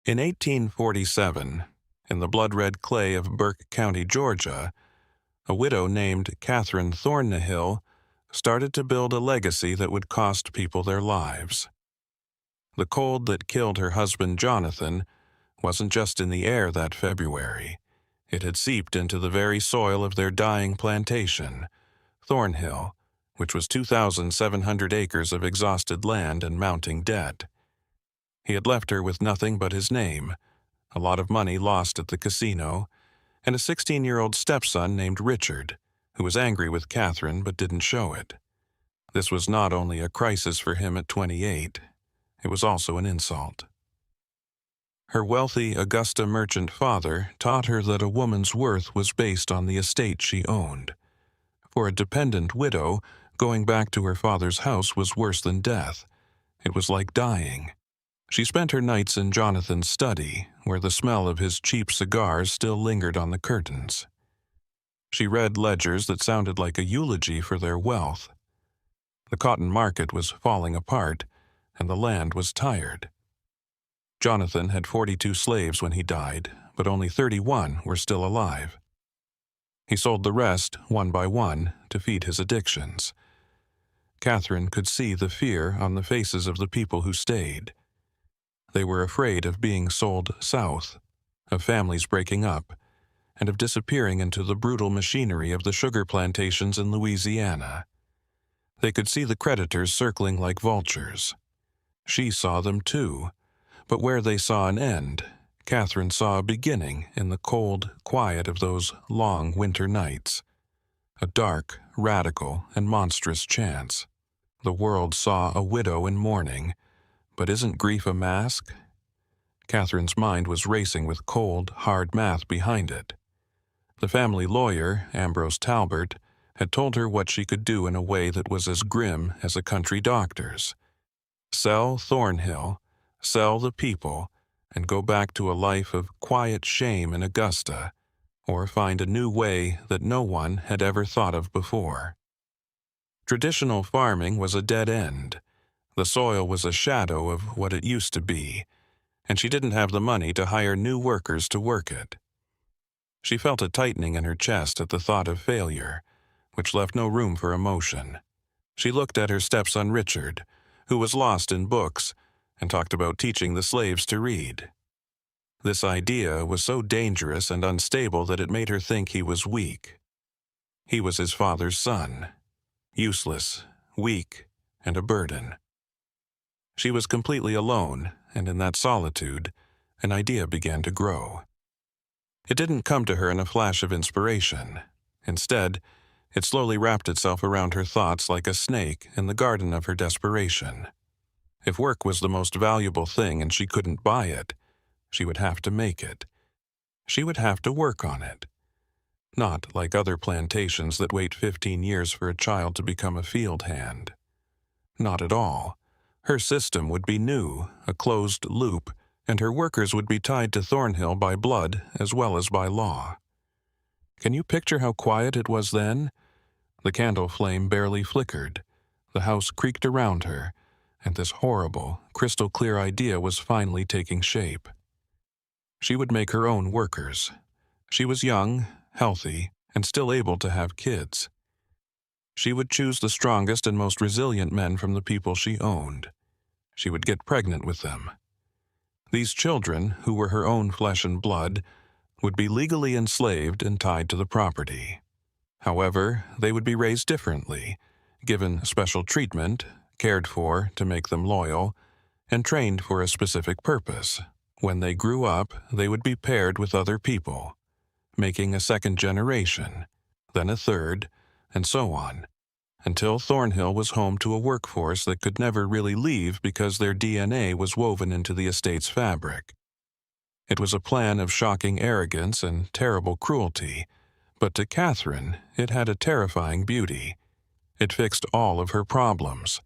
In 1847, in the blood-red clay of Burke County, Georgia, a widow named Catherine Thornhill started to build a legacy that would cost people their lives. The cold that killed her husband Jonathan wasn't just in the air that February. It had seeped into the very soil of their dying plantation, Thornhill, which was 2,700 acres of exhausted land and mounting debt. He had left her with nothing but his name, a lot of money lost at the casino, and a 16-year-old stepson named Richard, who was angry with Catherine but didn't show it. This was not only a crisis for him at 28, it was also an insult. Her wealthy Augusta merchant father taught her that a woman's worth was based on the estate she owned. For a dependent widow, going back to her father's house was worse than death. It was like dying. She spent her nights in Jonathan's study, where the smell of his cheap cigars still lingered on the curtains. She read ledgers that sounded like a eulogy for their wealth. The cotton market was falling apart, and the land was tired. Jonathan had 42 slaves when he died, but only 31 were still alive. He sold the rest, one by one, to feed his addictions. Catherine could see the fear on the faces of the people who stayed. They were afraid of being sold south, of families breaking up, and of disappearing into the brutal machinery of the sugar plantations in Louisiana. They could see the creditors circling like vultures. She saw them too, but where they saw an end, Catherine saw a beginning in the cold quiet of those long winter nights. A dark, radical, and monstrous chance. The world saw a widow in mourning, but isn't grief a mask? Catherine's mind was racing with cold, hard math behind it. The family lawyer, Ambrose Talbert, had told her what she could do in a way that was as grim as a country doctor's. Sell Thornhill, sell the people, and go back to a life of quiet shame in Augusta, or find a new way that no one had ever thought of before. Traditional farming was a dead end. The soil was a shadow of what it used to be, and she didn't have the money to hire new workers to work it. She felt a tightening in her chest at the thought of failure, which left no room for emotion. She looked at her stepson Richard, who was lost in books, and talked about teaching the slaves to read. This idea was so dangerous and unstable that it made her think he was weak. He was his father's son, useless, weak, and a burden. She was completely alone, and in that solitude, an idea began to grow. It didn't come to her in a flash of inspiration. Instead, it slowly wrapped itself around her thoughts like a snake in the garden of her desperation. If work was the most valuable thing and she couldn't buy it, she would have to make it. She would have to work on it. Not like other plantations that wait 15 years for a child to become a field hand. Not at all. Her system would be new, a closed loop, and her workers would be tied to Thornhill by blood as well as by law. Can you picture how quiet it was then? The candle flame barely flickered. The house creaked around her, and this horrible, crystal-clear idea was finally taking shape. She would make her own workers. She was young, healthy, and still able to have kids. She would choose the strongest and most resilient men from the people she owned. She would get pregnant with them. These children, who were her own flesh and blood, would be legally enslaved and tied to the property. However, they would be raised differently, given special treatment, cared for to make them loyal, and trained for a specific purpose. When they grew up, they would be paired with other people, making a second generation, then a third, and so on, until Thornhill was home to a workforce that could never really leave because their DNA was woven into the estate's fabric. It was a plan of shocking arrogance and terrible cruelty, but to Catherine, it had a terrifying beauty. It fixed all of her problems.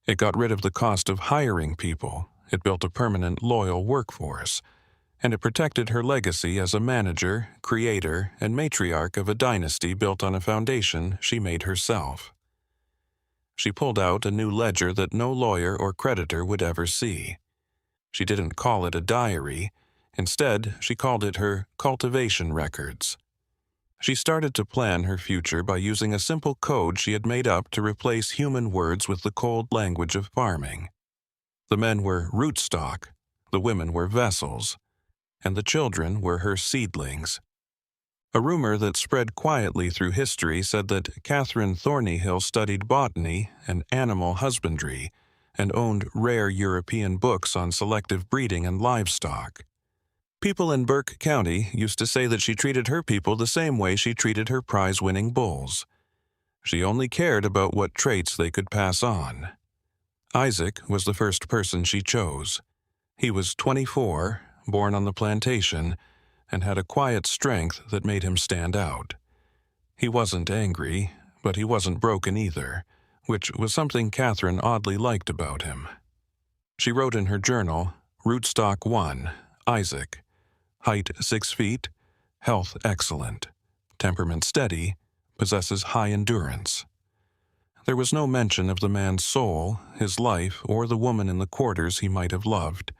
It got rid of the cost of hiring people, it built a permanent, loyal workforce, and it protected her legacy as a manager, creator, and matriarch of a dynasty built on a foundation she made herself. She pulled out a new ledger that no lawyer or creditor would ever see. She didn't call it a diary. Instead, she called it her cultivation records. She started to plan her future by using a simple code she had made up to replace human words with the cold language of farming. The men were rootstock, the women were vessels, and the children were her seedlings. A rumor that spread quietly through history said that Catherine Thornyhill studied botany and animal husbandry and owned rare European books on selective breeding and livestock. People in Burke County used to say that she treated her people the same way she treated her prize-winning bulls. She only cared about what traits they could pass on. Isaac was the first person she chose. He was 24, born on the plantation, and had a quiet strength that made him stand out. He wasn't angry, but he wasn't broken either, which was something Catherine oddly liked about him. She wrote in her journal, Rootstock 1, Isaac. Height 6 feet, health excellent, temperament steady, possesses high endurance. There was no mention of the man's soul, his life, or the woman in the quarters he might have loved.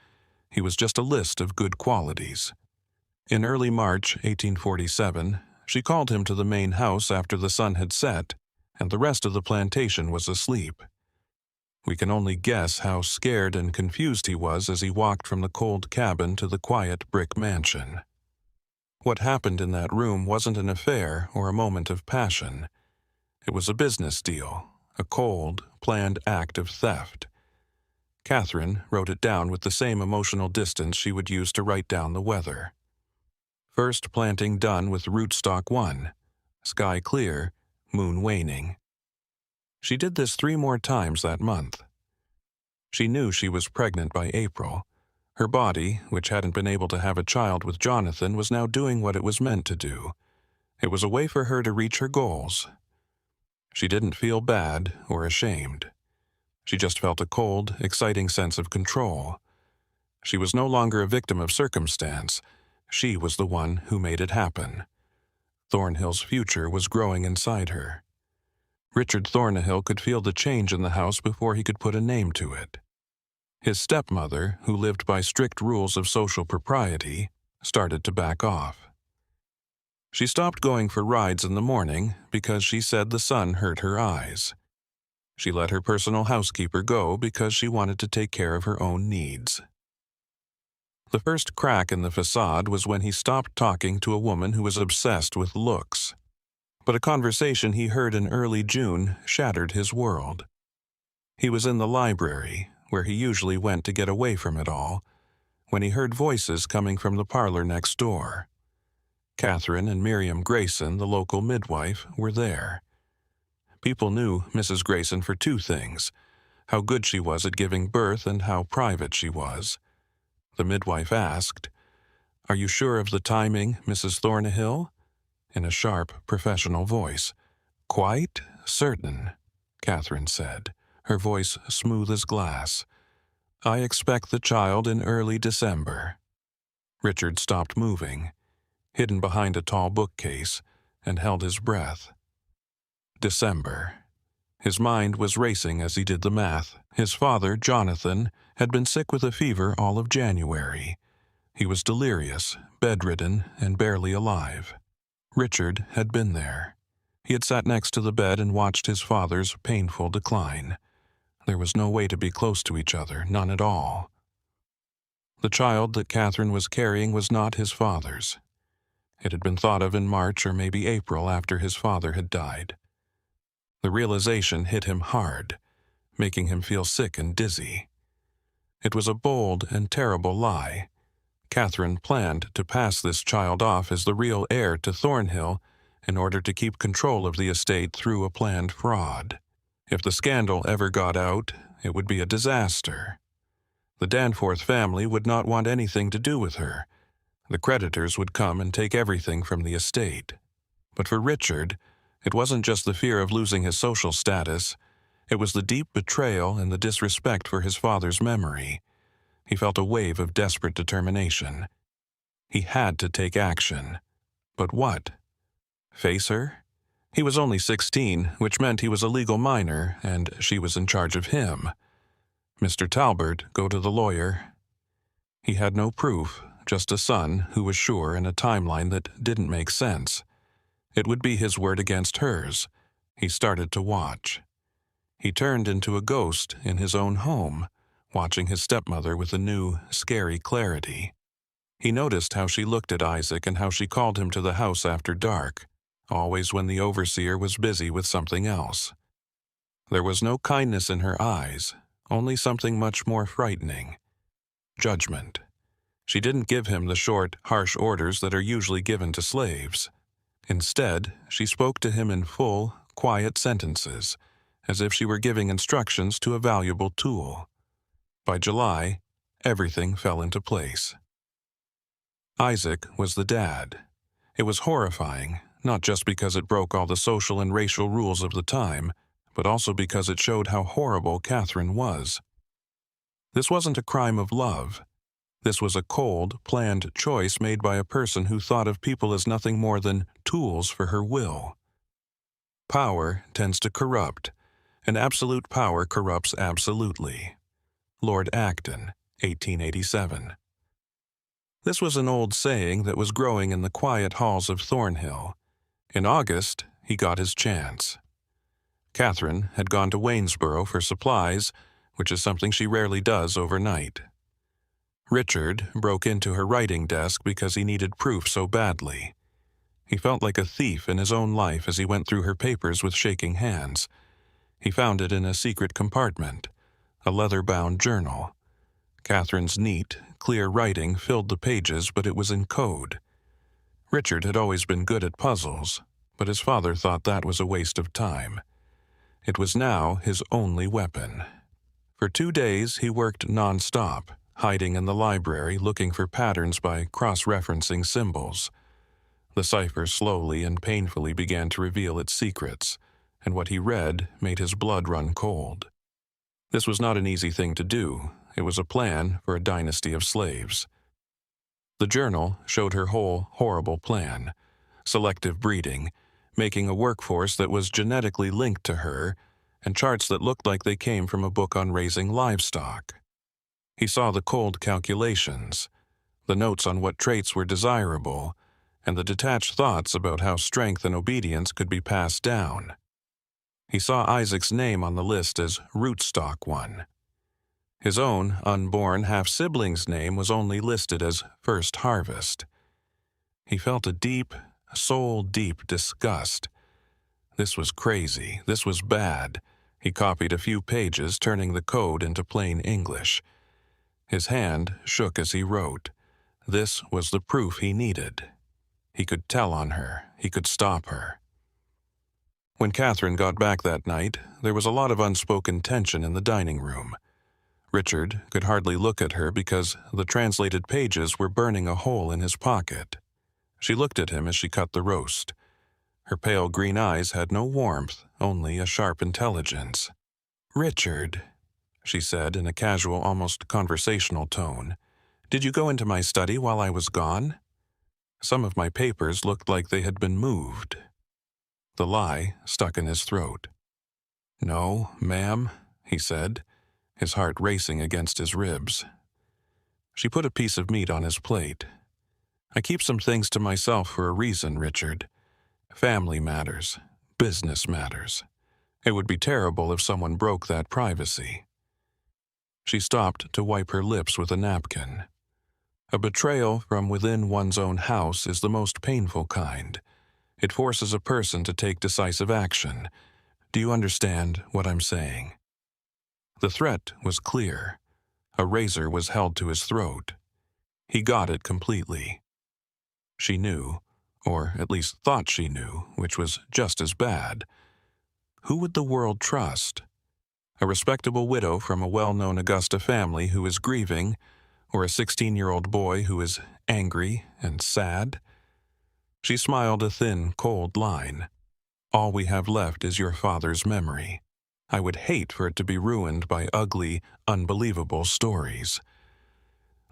He was just a list of good qualities. In early March 1847, she called him to the main house after the sun had set, and the rest of the plantation was asleep. We can only guess how scared and confused he was as he walked from the cold cabin to the quiet brick mansion. What happened in that room wasn't an affair or a moment of passion. It was a business deal, a cold, planned act of theft. Catherine wrote it down with the same emotional distance she would use to write down the weather. First planting done with rootstock 1, sky clear, moon waning. She did this 3 more times that month. She knew she was pregnant by April. Her body, which hadn't been able to have a child with Jonathan, was now doing what it was meant to do. It was a way for her to reach her goals. She didn't feel bad or ashamed. She just felt a cold, exciting sense of control. She was no longer a victim of circumstance. She was the one who made it happen. Thornhill's future was growing inside her. Richard Thornhill could feel the change in the house before he could put a name to it. His stepmother, who lived by strict rules of social propriety, started to back off. She stopped going for rides in the morning because she said the sun hurt her eyes. She let her personal housekeeper go because she wanted to take care of her own needs. The first crack in the facade was when he stopped talking to a woman who was obsessed with looks. But a conversation he heard in early June shattered his world. He was in the library, where he usually went to get away from it all, when he heard voices coming from the parlor next door. Catherine and Miriam Grayson, the local midwife, were there. People knew Mrs. Grayson for 2 things, how good she was at giving birth and how private she was. The midwife asked, "Are you sure of the timing, Mrs. Thornhill?" in a sharp, professional voice. "Quite certain," Catherine said, her voice smooth as glass. "I expect the child in early December." Richard stopped moving, hidden behind a tall bookcase, and held his breath. December. His mind was racing as he did the math. His father, Jonathan, had been sick with a fever all of January. He was delirious, bedridden, and barely alive. Richard had been there. He had sat next to the bed and watched his father's painful decline. There was no way to be close to each other, none at all. The child that Catherine was carrying was not his father's. It had been thought of in March or maybe April after his father had died. The realization hit him hard, making him feel sick and dizzy. It was a bold and terrible lie. Catherine planned to pass this child off as the real heir to Thornhill in order to keep control of the estate through a planned fraud. If the scandal ever got out, it would be a disaster. The Danforth family would not want anything to do with her. The creditors would come and take everything from the estate. But for Richard, it wasn't just the fear of losing his social status. It was the deep betrayal and the disrespect for his father's memory. He felt a wave of desperate determination. He had to take action. But what? Face her? He was only 16, which meant he was a legal minor, and she was in charge of him. Mr. Talbert, go to the lawyer. He had no proof, just a son who was sure in a timeline that didn't make sense. It would be his word against hers. He started to watch. He turned into a ghost in his own home, watching his stepmother with a new, scary clarity. He noticed how she looked at Isaac and how she called him to the house after dark, always when the overseer was busy with something else. There was no kindness in her eyes, only something much more frightening: judgment. She didn't give him the short, harsh orders that are usually given to slaves. Instead, she spoke to him in full, quiet sentences, as if she were giving instructions to a valuable tool. By July, everything fell into place. Isaac was the dad. It was horrifying, not just because it broke all the social and racial rules of the time, but also because it showed how horrible Catherine was. This wasn't a crime of love. This was a cold, planned choice made by a person who thought of people as nothing more than tools for her will. Power tends to corrupt, and absolute power corrupts absolutely. Lord Acton, 1887. This was an old saying that was growing in the quiet halls of Thornhill. In August, he got his chance. Catherine had gone to Waynesboro for supplies, which is something she rarely does overnight. Richard broke into her writing desk because he needed proof so badly. He felt like a thief in his own life as he went through her papers with shaking hands. He found it in a secret compartment, a leather-bound journal. Catherine's neat, clear writing filled the pages, but it was in code. Richard had always been good at puzzles, but his father thought that was a waste of time. It was now his only weapon. For 2 days he worked non-stop, hiding in the library looking for patterns by cross-referencing symbols. The cipher slowly and painfully began to reveal its secrets, and what he read made his blood run cold. This was not an easy thing to do. It was a plan for a dynasty of slaves. The journal showed her whole horrible plan: selective breeding, making a workforce that was genetically linked to her, and charts that looked like they came from a book on raising livestock. He saw the cold calculations, the notes on what traits were desirable, and the detached thoughts about how strength and obedience could be passed down. He saw Isaac's name on the list as rootstock 1. His own unborn half-sibling's name was only listed as first harvest. He felt a deep, soul-deep disgust. This was crazy. This was bad. He copied a few pages, turning the code into plain English. His hand shook as he wrote. This was the proof he needed. He could tell on her. He could stop her. When Catherine got back that night, there was a lot of unspoken tension in the dining room. Richard could hardly look at her because the translated pages were burning a hole in his pocket. She looked at him as she cut the roast. Her pale green eyes had no warmth, only a sharp intelligence. "Richard," she said in a casual, almost conversational tone, "did you go into my study while I was gone? Some of my papers looked like they had been moved." The lie stuck in his throat. "No, ma'am," he said, his heart racing against his ribs. She put a piece of meat on his plate. "I keep some things to myself for a reason, Richard. Family matters. Business matters. It would be terrible if someone broke that privacy." She stopped to wipe her lips with a napkin. A betrayal from within one's own house is the most painful kind. It forces a person to take decisive action. Do you understand what I'm saying? The threat was clear. A razor was held to his throat. He got it completely. She knew, or at least thought she knew, which was just as bad. Who would the world trust? A respectable widow from a well-known Augusta family who is grieving, or a 16-year-old boy who is angry and sad? She smiled a thin, cold line. "All we have left is your father's memory. I would hate for it to be ruined by ugly, unbelievable stories."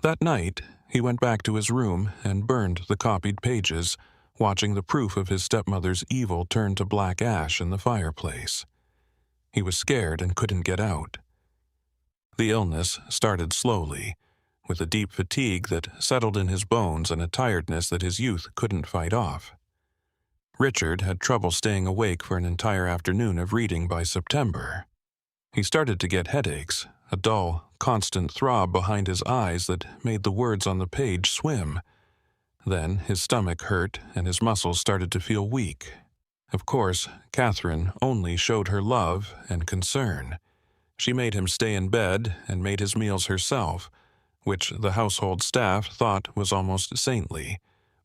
That night, he went back to his room and burned the copied pages, watching the proof of his stepmother's evil turn to black ash in the fireplace. He was scared and couldn't get out. The illness started slowly, with a deep fatigue that settled in his bones and a tiredness that his youth couldn't fight off. Richard had trouble staying awake for an entire afternoon of reading by September. He started to get headaches, a dull, constant throb behind his eyes that made the words on the page swim. Then his stomach hurt and his muscles started to feel weak. Of course, Catherine only showed her love and concern. She made him stay in bed and made his meals herself, which the household staff thought was almost saintly: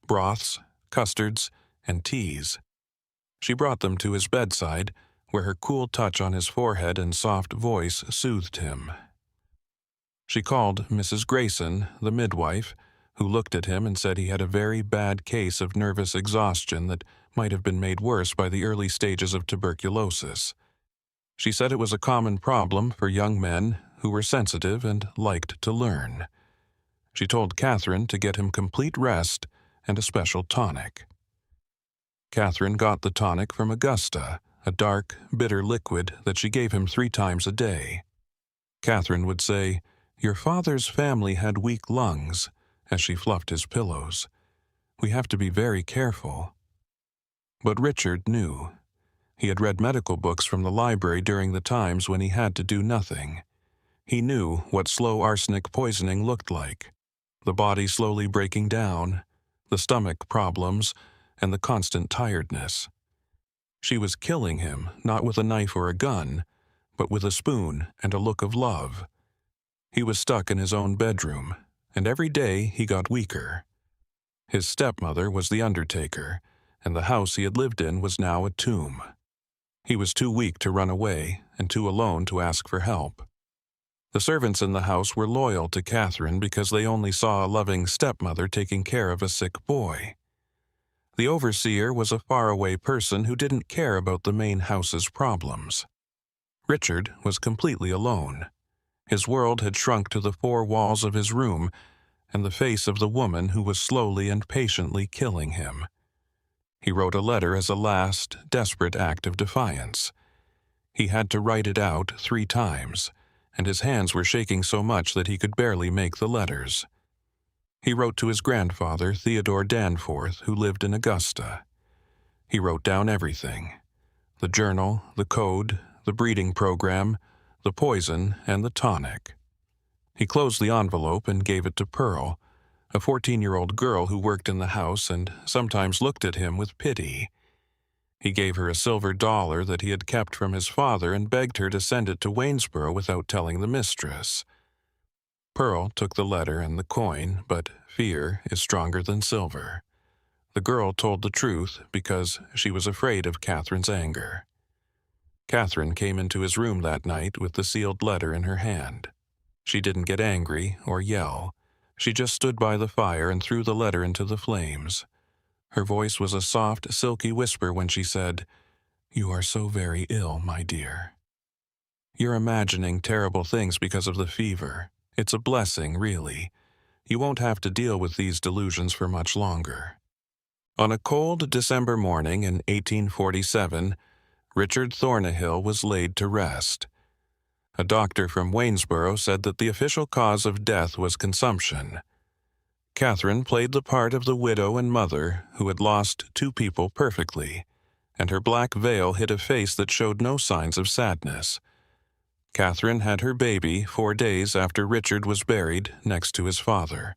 broths, custards, and teas. She brought them to his bedside, where her cool touch on his forehead and soft voice soothed him. She called Mrs. Grayson, the midwife, who looked at him and said he had a very bad case of nervous exhaustion that might have been made worse by the early stages of tuberculosis. She said it was a common problem for young men who were sensitive and liked to learn. She told Catherine to get him complete rest and a special tonic. Catherine got the tonic from Augusta, a dark, bitter liquid that she gave him 3 times a day. Catherine would say, "Your father's family had weak lungs," as she fluffed his pillows. "We have to be very careful." But Richard knew. He had read medical books from the library during the times when he had to do nothing. He knew what slow arsenic poisoning looked like: the body slowly breaking down, the stomach problems, and the constant tiredness. She was killing him, not with a knife or a gun, but with a spoon and a look of love. He was stuck in his own bedroom, and every day he got weaker. His stepmother was the undertaker, and the house he had lived in was now a tomb. He was too weak to run away and too alone to ask for help. The servants in the house were loyal to Catherine because they only saw a loving stepmother taking care of a sick boy. The overseer was a faraway person who didn't care about the main house's problems. Richard was completely alone. His world had shrunk to the 4 walls of his room and the face of the woman who was slowly and patiently killing him. He wrote a letter as a last, desperate act of defiance. He had to write it out 3 times, and his hands were shaking so much that he could barely make the letters. He wrote to his grandfather, Theodore Danforth, who lived in Augusta. He wrote down everything: the journal, the code, the breeding program, the poison, and the tonic. He closed the envelope and gave it to Pearl, a 14-year-old girl who worked in the house and sometimes looked at him with pity. He gave her a silver dollar that he had kept from his father and begged her to send it to Waynesboro without telling the mistress. Pearl took the letter and the coin, but fear is stronger than silver. The girl told the truth because she was afraid of Catherine's anger. Catherine came into his room that night with the sealed letter in her hand. She didn't get angry or yell. She just stood by the fire and threw the letter into the flames. Her voice was a soft, silky whisper when she said, "You are so very ill, my dear. You're imagining terrible things because of the fever. It's a blessing, really. You won't have to deal with these delusions for much longer." On a cold December morning in 1847, Richard Thornahill was laid to rest. A doctor from Waynesboro said that the official cause of death was consumption. Catherine played the part of the widow and mother who had lost 2 people perfectly, and her black veil hid a face that showed no signs of sadness. Catherine had her baby 4 days after Richard was buried next to his father.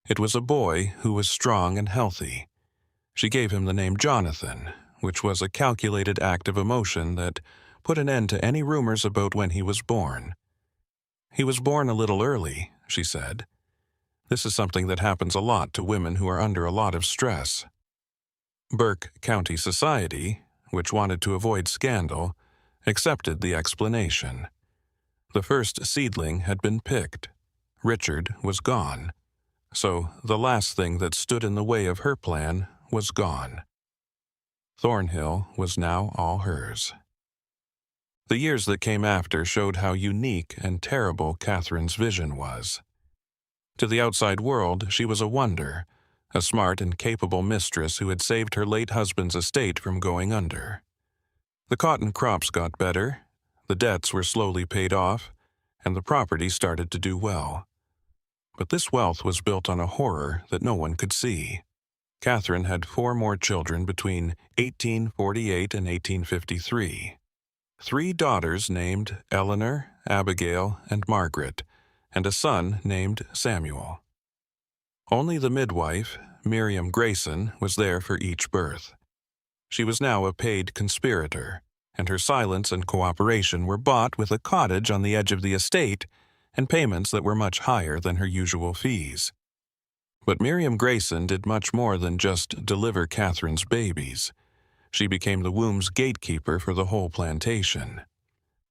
It was a boy who was strong and healthy. She gave him the name Jonathan, which was a calculated act of emotion that put an end to any rumors about when he was born. "He was born a little early," she said. "This is something that happens a lot to women who are under a lot of stress." Burke County Society, which wanted to avoid scandal, accepted the explanation. The first seedling had been picked. Richard was gone. So the last thing that stood in the way of her plan was gone. Thornhill was now all hers. The years that came after showed how unique and terrible Catherine's vision was. To the outside world, she was a wonder, a smart and capable mistress who had saved her late husband's estate from going under. The cotton crops got better, the debts were slowly paid off, and the property started to do well. But this wealth was built on a horror that no one could see. Catherine had 4 more children between 1848 and 1853. 3 daughters named Eleanor, Abigail, and Margaret, and a son named Samuel. Only the midwife, Miriam Grayson, was there for each birth. She was now a paid conspirator, and her silence and cooperation were bought with a cottage on the edge of the estate and payments that were much higher than her usual fees. But Miriam Grayson did much more than just deliver Catherine's babies. She became the womb's gatekeeper for the whole plantation.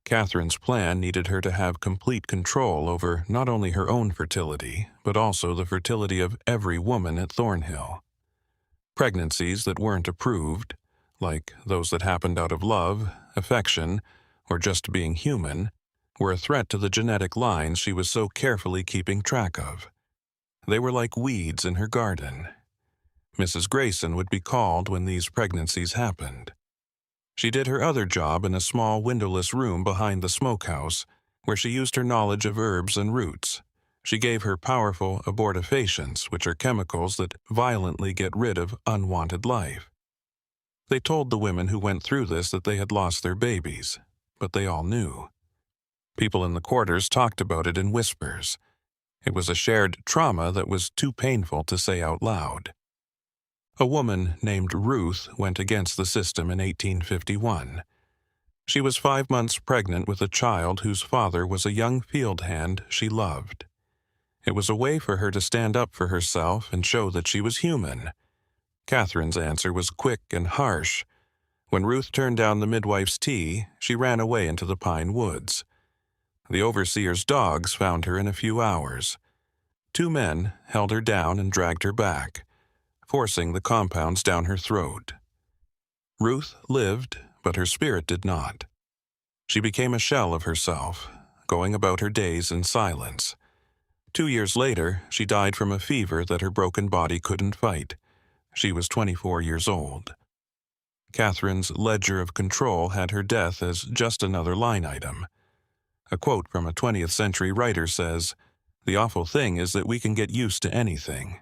Catherine's plan needed her to have complete control over not only her own fertility, but also the fertility of every woman at Thornhill. Pregnancies that weren't approved, like those that happened out of love, affection, or just being human, were a threat to the genetic lines she was so carefully keeping track of. They were like weeds in her garden. Mrs. Grayson would be called when these pregnancies happened. She did her other job in a small windowless room behind the smokehouse, where she used her knowledge of herbs and roots. She gave her powerful abortifacients, which are chemicals that violently get rid of unwanted life. They told the women who went through this that they had lost their babies, but they all knew. People in the quarters talked about it in whispers. It was a shared trauma that was too painful to say out loud. A woman named Ruth went against the system in 1851. She was 5 months pregnant with a child whose father was a young field hand she loved. It was a way for her to stand up for herself and show that she was human. Catherine's answer was quick and harsh. When Ruth turned down the midwife's tea, she ran away into the pine woods. The overseer's dogs found her in a few hours. 2 men held her down and dragged her back, forcing the compounds down her throat. Ruth lived, but her spirit did not. She became a shell of herself, going about her days in silence. 2 years later, she died from a fever that her broken body couldn't fight. She was 24 years old. Catherine's ledger of control had her death as just another line item. A quote from a 20th century writer says, "The awful thing is that we can get used to anything."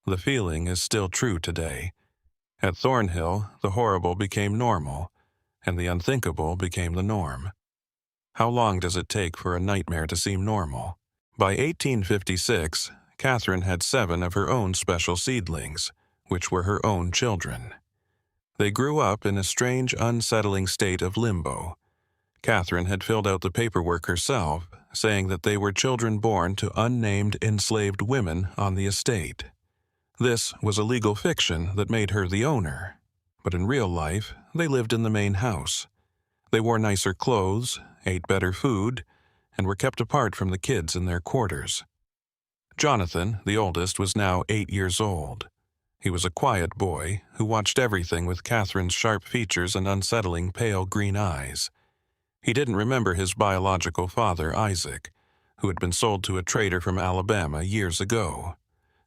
The feeling is still true today. At Thornhill, the horrible became normal, and the unthinkable became the norm. How long does it take for a nightmare to seem normal? By 1856, Catherine had 7 of her own special seedlings, which were her own children. They grew up in a strange, unsettling state of limbo. Catherine had filled out the paperwork herself, saying that they were children born to unnamed enslaved women on the estate. This was a legal fiction that made her the owner, but in real life, they lived in the main house. They wore nicer clothes, ate better food, and were kept apart from the kids in their quarters. Jonathan, the oldest, was now 8 years old. He was a quiet boy who watched everything with Catherine's sharp features and unsettling pale green eyes. He didn't remember his biological father, Isaac, who had been sold to a trader from Alabama years ago.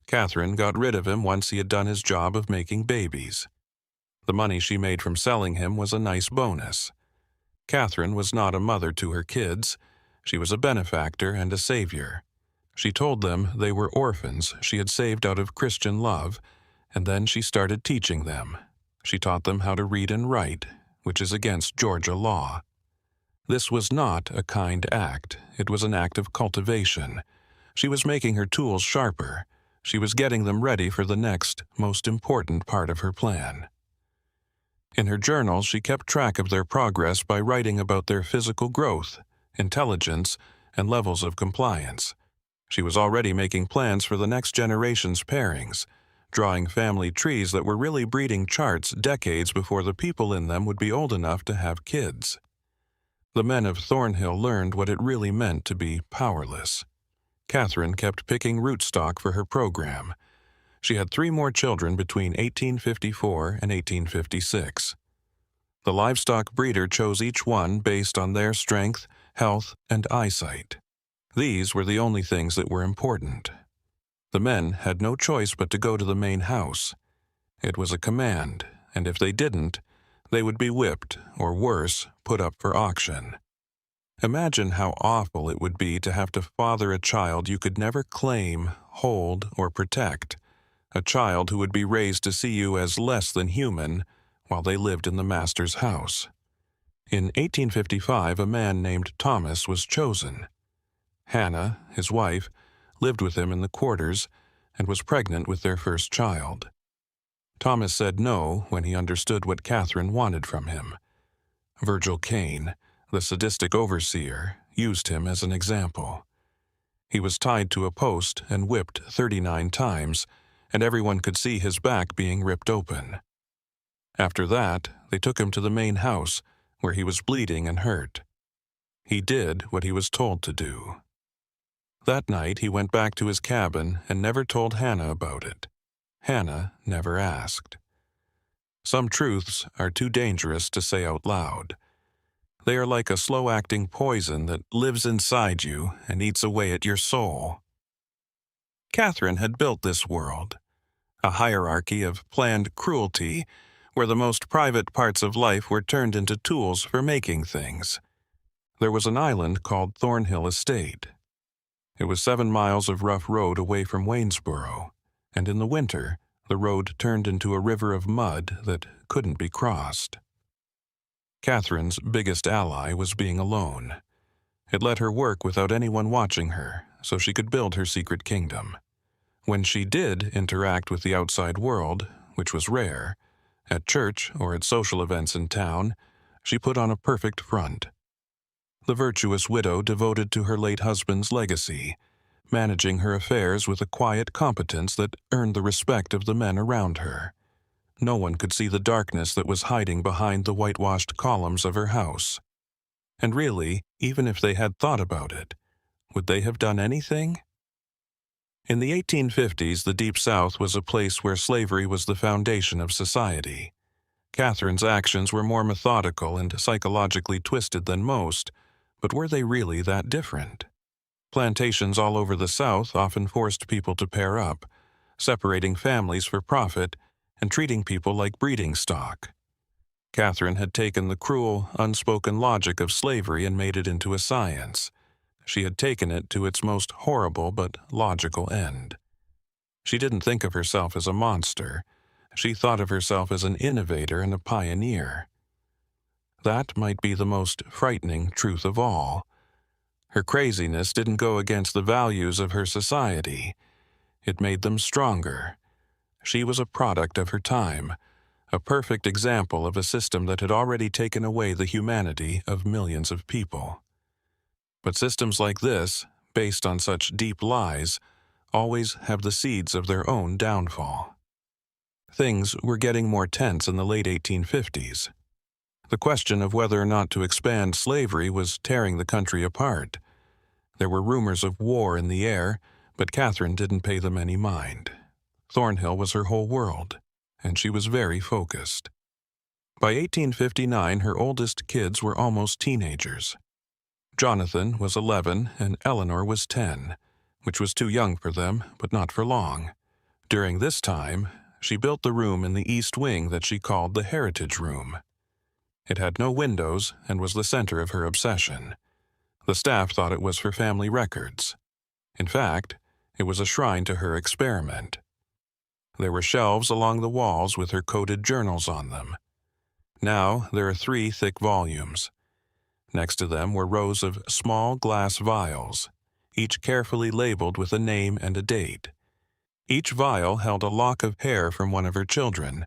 Catherine got rid of him once he had done his job of making babies. The money she made from selling him was a nice bonus. Catherine was not a mother to her kids. She was a benefactor and a savior. She told them they were orphans she had saved out of Christian love, and then she started teaching them. She taught them how to read and write, which is against Georgia law. This was not a kind act. It was an act of cultivation. She was making her tools sharper. She was getting them ready for the next, most important part of her plan. In her journal, she kept track of their progress by writing about their physical growth, intelligence, and levels of compliance. She was already making plans for the next generation's pairings, drawing family trees that were really breeding charts decades before the people in them would be old enough to have kids. The men of Thornhill learned what it really meant to be powerless. Catherine kept picking rootstock for her program. She had 3 more children between 1854 and 1856. The livestock breeder chose each one based on their strength, health, and eyesight. These were the only things that were important. The men had no choice but to go to the main house. It was a command, and if they didn't, they would be whipped, or worse, put up for auction. Imagine how awful it would be to have to father a child you could never claim, hold, or protect, a child who would be raised to see you as less than human while they lived in the master's house. In 1855, a man named Thomas was chosen. Hannah, his wife, lived with him in the quarters and was pregnant with their first child. Thomas said no when he understood what Catherine wanted from him. Virgil Kane, the sadistic overseer, used him as an example. He was tied to a post and whipped 39 times, and everyone could see his back being ripped open. After that, they took him to the main house, where he was bleeding and hurt. He did what he was told to do. That night, he went back to his cabin and never told Hannah about it. Hannah never asked. Some truths are too dangerous to say out loud. They are like a slow-acting poison that lives inside you and eats away at your soul. Catherine had built this world, a hierarchy of planned cruelty where the most private parts of life were turned into tools for making things. There was an island called Thornhill Estate. It was 7 miles of rough road away from Waynesboro, and in the winter, the road turned into a river of mud that couldn't be crossed. Catherine's biggest ally was being alone. It let her work without anyone watching her, so she could build her secret kingdom. When she did interact with the outside world, which was rare, at church or at social events in town, she put on a perfect front. The virtuous widow devoted to her late husband's legacy, managing her affairs with a quiet competence that earned the respect of the men around her. No one could see the darkness that was hiding behind the whitewashed columns of her house. And really, even if they had thought about it, would they have done anything? In the 1850s, the Deep South was a place where slavery was the foundation of society. Catherine's actions were more methodical and psychologically twisted than most, but were they really that different? Plantations all over the South often forced people to pair up, separating families for profit and treating people like breeding stock. Catherine had taken the cruel, unspoken logic of slavery and made it into a science. She had taken it to its most horrible but logical end. She didn't think of herself as a monster. She thought of herself as an innovator and a pioneer. That might be the most frightening truth of all. Her craziness didn't go against the values of her society. It made them stronger. She was a product of her time, a perfect example of a system that had already taken away the humanity of millions of people. But systems like this, based on such deep lies, always have the seeds of their own downfall. Things were getting more tense in the late 1850s. The question of whether or not to expand slavery was tearing the country apart. There were rumors of war in the air, but Catherine didn't pay them any mind. Thornhill was her whole world, and she was very focused. By 1859, her oldest kids were almost teenagers. Jonathan was 11 and Eleanor was 10, which was too young for them, but not for long. During this time, she built the room in the East Wing that she called the Heritage Room. It had no windows and was the center of her obsession. The staff thought it was for family records. In fact, it was a shrine to her experiment. There were shelves along the walls with her coded journals on them. Now there are 3 thick volumes. Next to them were rows of small glass vials, each carefully labeled with a name and a date. Each vial held a lock of hair from one of her children,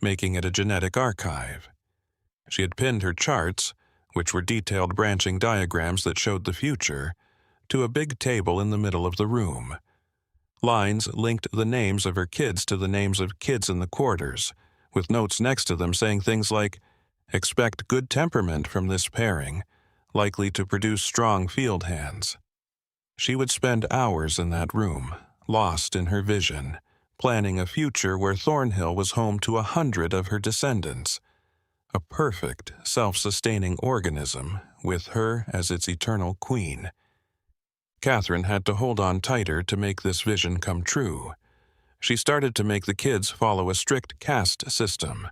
making it a genetic archive. She had pinned her charts, which were detailed branching diagrams that showed the future, to a big table in the middle of the room. Lines linked the names of her kids to the names of kids in the quarters, with notes next to them saying things like, "Expect good temperament from this pairing, likely to produce strong field hands." She would spend hours in that room, lost in her vision, planning a future where Thornhill was home to 100 of her descendants, a perfect, self-sustaining organism with her as its eternal queen. Catherine had to hold on tighter to make this vision come true. She started to make the kids follow a strict caste system.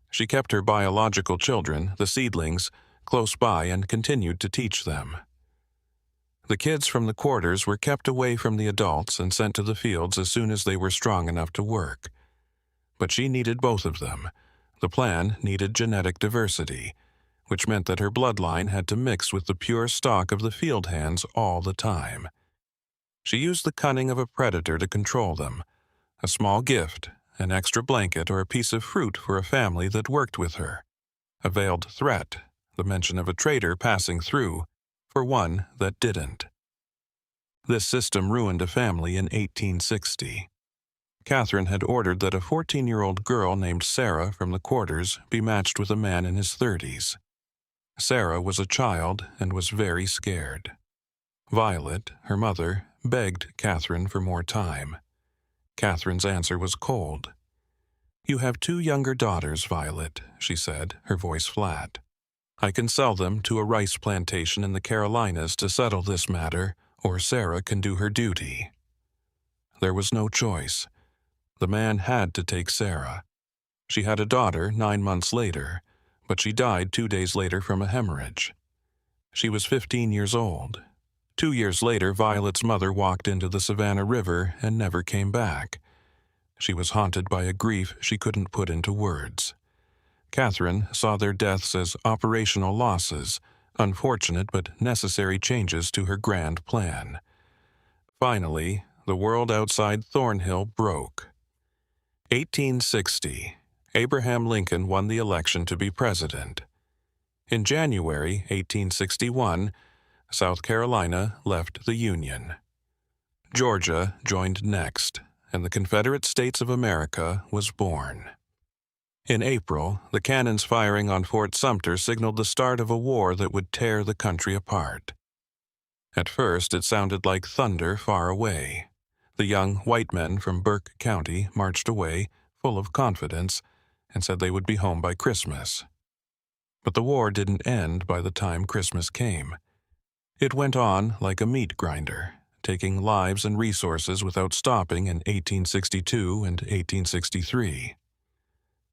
She kept her biological children, the seedlings, close by and continued to teach them. The kids from the quarters were kept away from the adults and sent to the fields as soon as they were strong enough to work. But she needed both of them. The plan needed genetic diversity, which meant that her bloodline had to mix with the pure stock of the field hands all the time. She used the cunning of a predator to control them. A small gift, an extra blanket, or a piece of fruit for a family that worked with her. A veiled threat, the mention of a traitor passing through, for one that didn't. This system ruined a family in 1860. Catherine had ordered that a 14-year-old girl named Sarah from the quarters be matched with a man in his 30s. Sarah was a child and was very scared. Violet, her mother, begged Catherine for more time. Catherine's answer was cold. "You have 2 younger daughters, Violet," she said, her voice flat. "I can sell them to a rice plantation in the Carolinas to settle this matter, or Sarah can do her duty." There was no choice. The man had to take Sarah. She had a daughter 9 months later, but she died 2 days later from a hemorrhage. She was 15 years old. 2 years later, Violet's mother walked into the Savannah River and never came back. She was haunted by a grief she couldn't put into words. Catherine saw their deaths as operational losses, unfortunate but necessary changes to her grand plan. Finally, the world outside Thornhill broke. 1860. Abraham Lincoln won the election to be president. In January 1861, South Carolina left the Union. Georgia joined next, and the Confederate States of America was born. In April, the cannons firing on Fort Sumter signaled the start of a war that would tear the country apart. At first, it sounded like thunder far away. The young white men from Burke County marched away, full of confidence, and said they would be home by Christmas. But the war didn't end by the time Christmas came. It went on like a meat grinder, taking lives and resources without stopping in 1862 and 1863.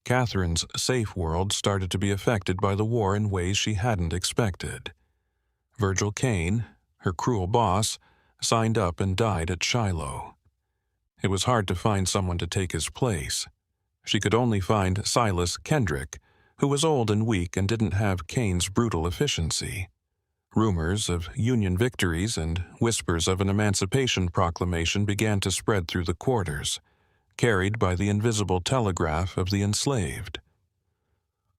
Catherine's safe world started to be affected by the war in ways she hadn't expected. Virgil Kane, her cruel boss, signed up and died at Shiloh. It was hard to find someone to take his place. She could only find Silas Kendrick, who was old and weak and didn't have Kane's brutal efficiency. Rumors of Union victories and whispers of an emancipation proclamation began to spread through the quarters, carried by the invisible telegraph of the enslaved.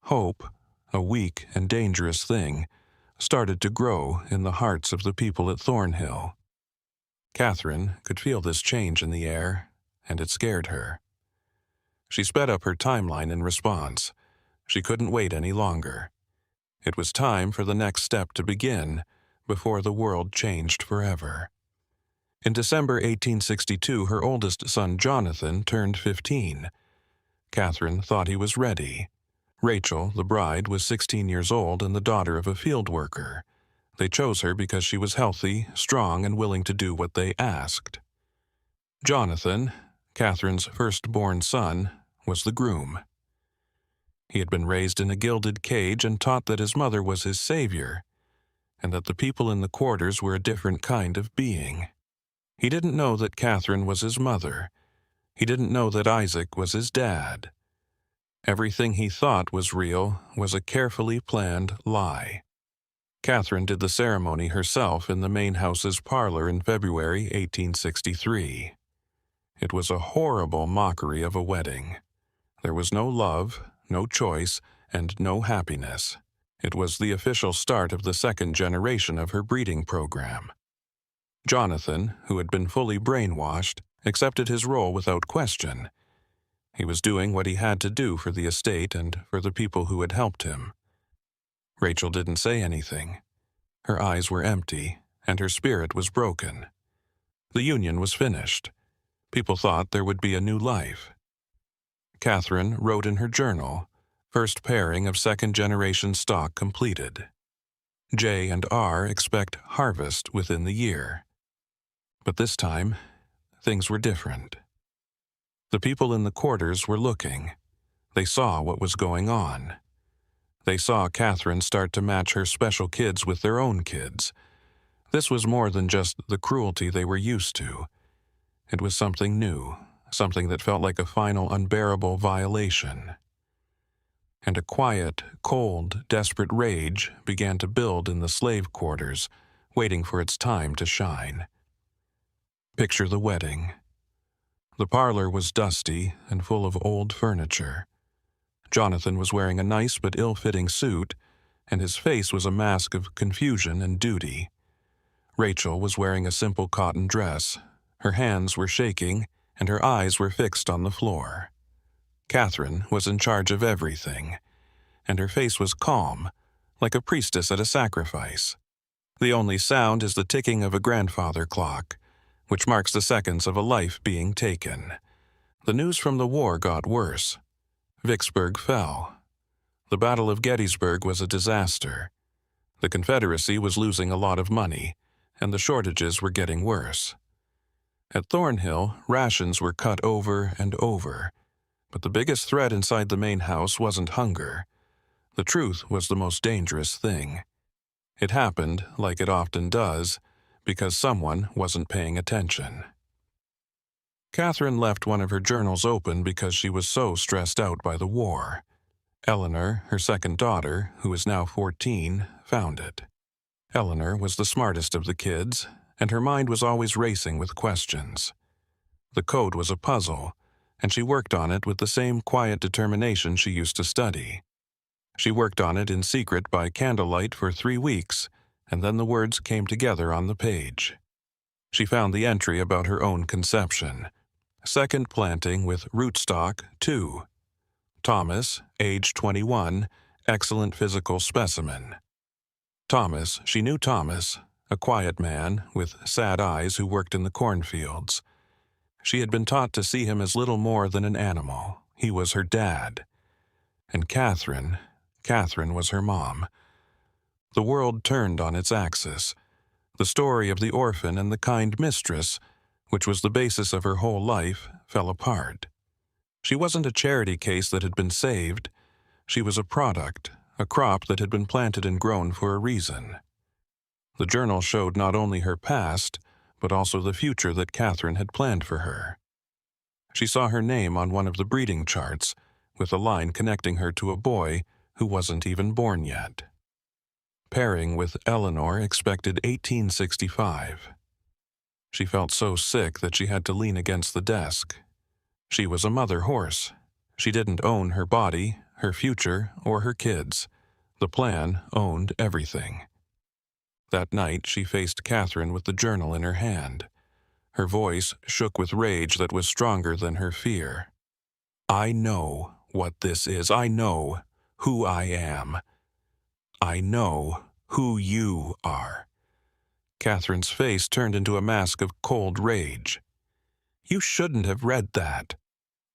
Hope, a weak and dangerous thing, started to grow in the hearts of the people at Thornhill. Catherine could feel this change in the air, and it scared her. She sped up her timeline in response. She couldn't wait any longer. It was time for the next step to begin, before the world changed forever. In December 1862, her oldest son Jonathan turned 15. Catherine thought he was ready. Rachel, the bride, was 16 years old and the daughter of a field worker. They chose her because she was healthy, strong, and willing to do what they asked. Jonathan, Catherine's firstborn son, was the groom. He had been raised in a gilded cage and taught that his mother was his savior, and that the people in the quarters were a different kind of being. He didn't know that Catherine was his mother. He didn't know that Isaac was his dad. Everything he thought was real was a carefully planned lie. Catherine did the ceremony herself in the main house's parlor in February 1863. It was a horrible mockery of a wedding. There was no love, no choice, and no happiness. It was the official start of the second generation of her breeding program. Jonathan, who had been fully brainwashed, accepted his role without question. He was doing what he had to do for the estate and for the people who had helped him. Rachel didn't say anything. Her eyes were empty, and her spirit was broken. The union was finished. People thought there would be a new life. Catherine wrote in her journal, "First pairing of second-generation stock completed. J and R expect harvest within the year." But this time, things were different. The people in the quarters were looking. They saw what was going on. They saw Catherine start to match her special kids with their own kids. This was more than just the cruelty they were used to. It was something new, something that felt like a final unbearable violation. And a quiet, cold, desperate rage began to build in the slave quarters, waiting for its time to shine. Picture the wedding. The parlor was dusty and full of old furniture. Jonathan was wearing a nice but ill-fitting suit, and his face was a mask of confusion and duty. Rachel was wearing a simple cotton dress. Her hands were shaking, and her eyes were fixed on the floor. Catherine was in charge of everything, and her face was calm, like a priestess at a sacrifice. The only sound is the ticking of a grandfather clock, which marks the seconds of a life being taken. The news from the war got worse. Vicksburg fell. The Battle of Gettysburg was a disaster. The Confederacy was losing a lot of money, and the shortages were getting worse. At Thornhill, rations were cut over and over, but the biggest threat inside the main house wasn't hunger. The truth was the most dangerous thing. It happened, like it often does, because someone wasn't paying attention. Catherine left one of her journals open because she was so stressed out by the war. Eleanor, her second daughter, who is now 14, found it. Eleanor was the smartest of the kids, and her mind was always racing with questions. The code was a puzzle, and she worked on it with the same quiet determination she used to study. She worked on it in secret by candlelight for 3 weeks, and then the words came together on the page. She found the entry about her own conception. Second planting with rootstock 2. Thomas, age 21, excellent physical specimen. Thomas, she knew Thomas, a quiet man with sad eyes who worked in the cornfields. She had been taught to see him as little more than an animal. He was her dad. And Catherine was her mom. The world turned on its axis. The story of the orphan and the kind mistress, which was the basis of her whole life, fell apart. She wasn't a charity case that had been saved. She was a product, a crop that had been planted and grown for a reason. The journal showed not only her past, but also the future that Catherine had planned for her. She saw her name on one of the breeding charts, with a line connecting her to a boy who wasn't even born yet. Pairing with Eleanor expected 1865. She felt so sick that she had to lean against the desk. She was a mother horse. She didn't own her body, her future, or her kids. The plan owned everything. That night she faced Catherine with the journal in her hand. Her voice shook with rage that was stronger than her fear. I know what this is. I know who I am. I know who you are. Catherine's face turned into a mask of cold rage. You shouldn't have read that.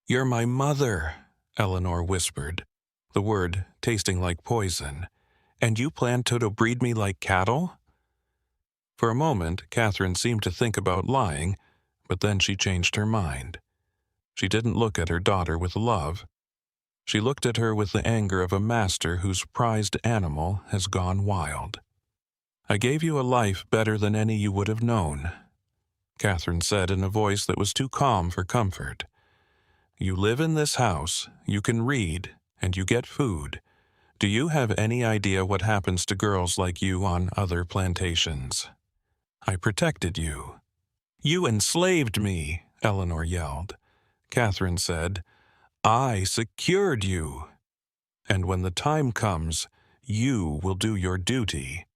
You're my mother, Eleanor whispered, the word tasting like poison. And you plan to breed me like cattle? For a moment, Catherine seemed to think about lying, but then she changed her mind. She didn't look at her daughter with love. She looked at her with the anger of a master whose prized animal has gone wild. I gave you a life better than any you would have known, Catherine said in a voice that was too calm for comfort. You live in this house, you can read, and you get food. Do you have any idea what happens to girls like you on other plantations? I protected you. You enslaved me, Eleanor yelled. Catherine said, I secured you. And when the time comes, you will do your duty.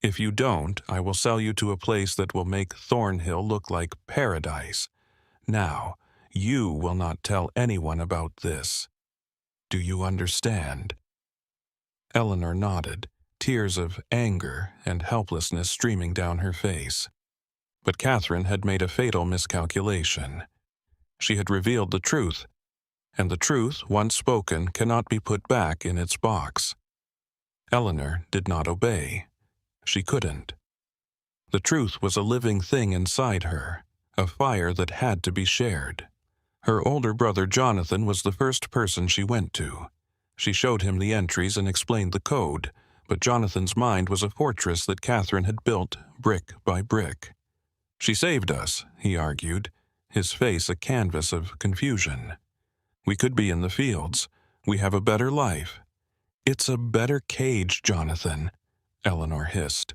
If you don't, I will sell you to a place that will make Thornhill look like paradise. Now, you will not tell anyone about this. Do you understand? Eleanor nodded, tears of anger and helplessness streaming down her face. But Catherine had made a fatal miscalculation. She had revealed the truth, and the truth, once spoken, cannot be put back in its box. Eleanor did not obey. She couldn't. The truth was a living thing inside her, a fire that had to be shared. Her older brother Jonathan was the first person she went to. She showed him the entries and explained the code, but Jonathan's mind was a fortress that Catherine had built brick by brick. She saved us, he argued, his face a canvas of confusion. We could be in the fields. We have a better life. It's a better cage, Jonathan, Eleanor hissed.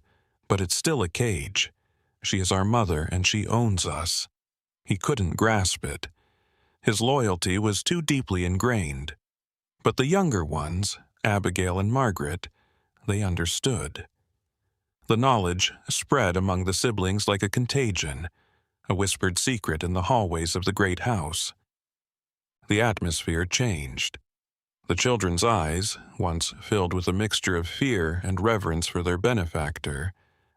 But it's still a cage. She is our mother and she owns us. He couldn't grasp it. His loyalty was too deeply ingrained. But the younger ones, Abigail and Margaret, they understood. The knowledge spread among the siblings like a contagion, a whispered secret in the hallways of the great house. The atmosphere changed. The children's eyes, once filled with a mixture of fear and reverence for their benefactor,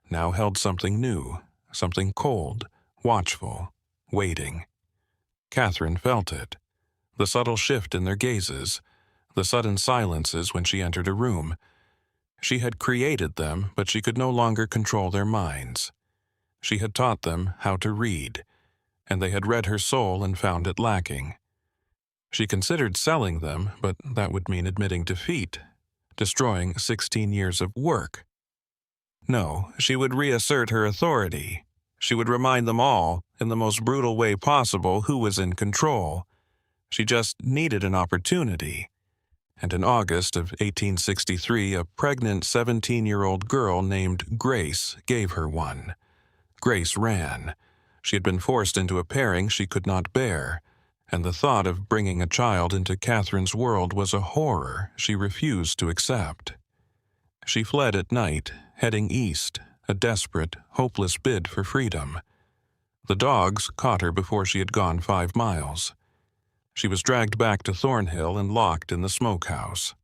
now held something new, something cold, watchful, waiting. Catherine felt it. The subtle shift in their gazes, the sudden silences when she entered a room. She had created them, but she could no longer control their minds. She had taught them how to read, and they had read her soul and found it lacking. She considered selling them, but that would mean admitting defeat, destroying 16 years of work. No, she would reassert her authority. She would remind them all, in the most brutal way possible, who was in control. She just needed an opportunity. And in August of 1863, a pregnant 17-year-old girl named Grace gave her one. Grace ran. She had been forced into a pairing she could not bear, and the thought of bringing a child into Catherine's world was a horror she refused to accept. She fled at night, heading east, a desperate, hopeless bid for freedom. The dogs caught her before she had gone 5 miles. She was dragged back to Thornhill and locked in the smokehouse.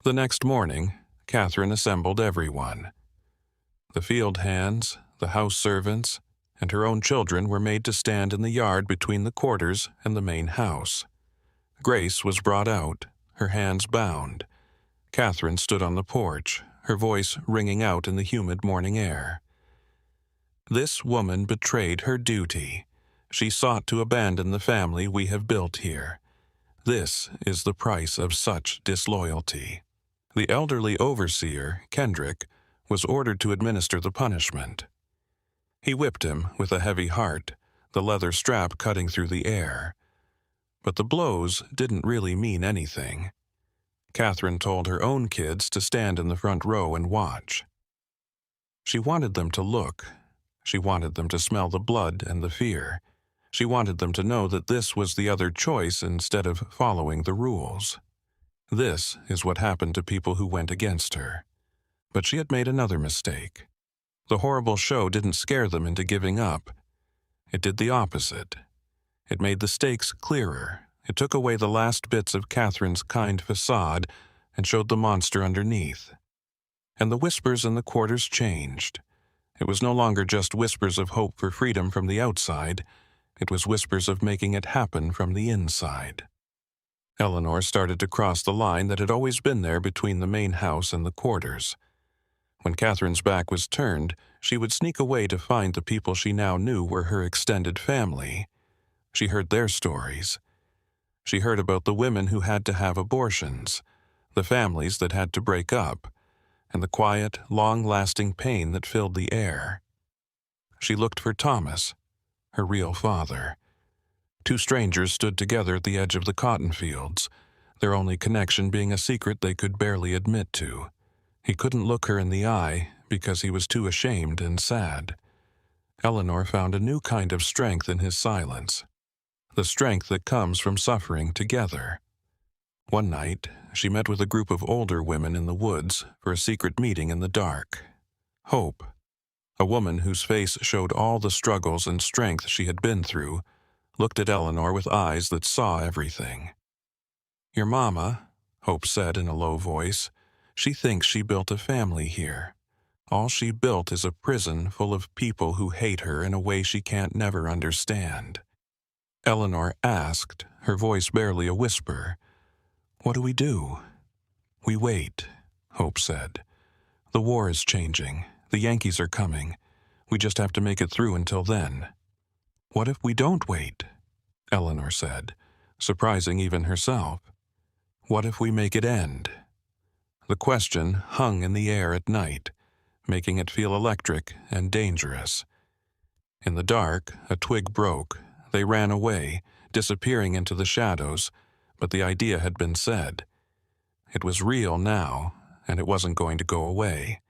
The next morning, Catherine assembled everyone. The field hands, the house servants, and her own children were made to stand in the yard between the quarters and the main house. Grace was brought out, her hands bound. Catherine stood on the porch, her voice ringing out in the humid morning air. This woman betrayed her duty. She sought to abandon the family we have built here. This is the price of such disloyalty. The elderly overseer, Kendrick, was ordered to administer the punishment. He whipped him with a heavy heart, the leather strap cutting through the air. But the blows didn't really mean anything. Catherine told her own kids to stand in the front row and watch. She wanted them to look. She wanted them to smell the blood and the fear. She wanted them to know that this was the other choice instead of following the rules. This is what happened to people who went against her. But she had made another mistake. The horrible show didn't scare them into giving up. It did the opposite. It made the stakes clearer. It took away the last bits of Catherine's kind facade and showed the monster underneath. And the whispers in the quarters changed. It was no longer just whispers of hope for freedom from the outside. It was whispers of making it happen from the inside. Eleanor started to cross the line that had always been there between the main house and the quarters. When Catherine's back was turned, she would sneak away to find the people she now knew were her extended family. She heard their stories. She heard about the women who had to have abortions, the families that had to break up, and the quiet, long-lasting pain that filled the air. She looked for Thomas, her real father. 2 strangers stood together at the edge of the cotton fields, their only connection being a secret they could barely admit to. He couldn't look her in the eye because he was too ashamed and sad. Eleanor found a new kind of strength in his silence, the strength that comes from suffering together. One night, she met with a group of older women in the woods for a secret meeting in the dark. Hope, a woman whose face showed all the struggles and strength she had been through, looked at Eleanor with eyes that saw everything. "Your mama," Hope said in a low voice, "she thinks she built a family here. All she built is a prison full of people who hate her in a way she can't never understand." Eleanor asked, her voice barely a whisper, "What do we do?" "We wait," Hope said. "The war is changing. The Yankees are coming. We just have to make it through until then." "What if we don't wait?" Eleanor said, surprising even herself. What if we make it end? The question hung in the air at night, making it feel electric and dangerous. In the dark, a twig broke. They ran away, disappearing into the shadows, but the idea had been said. It was real now, and it wasn't going to go away.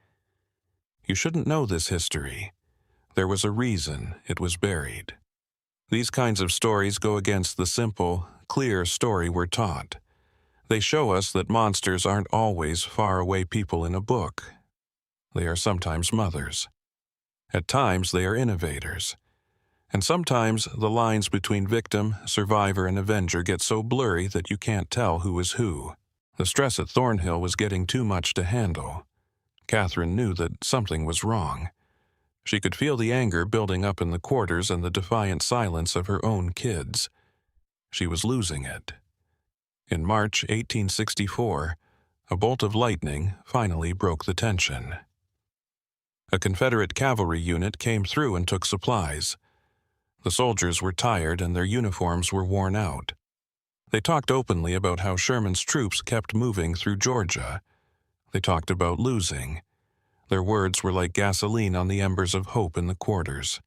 You shouldn't know this history. There was a reason it was buried. These kinds of stories go against the simple, clear story we're taught. They show us that monsters aren't always faraway people in a book. They are sometimes mothers. At times they are innovators. And sometimes the lines between victim, survivor, and avenger get so blurry that you can't tell who is who. The stress at Thornhill was getting too much to handle. Catherine knew that something was wrong. She could feel the anger building up in the quarters and the defiant silence of her own kids. She was losing it. In March 1864, a bolt of lightning finally broke the tension. A Confederate cavalry unit came through and took supplies. The soldiers were tired and their uniforms were worn out. They talked openly about how Sherman's troops kept moving through Georgia. They talked about losing. Their words were like gasoline on the embers of hope in the quarters.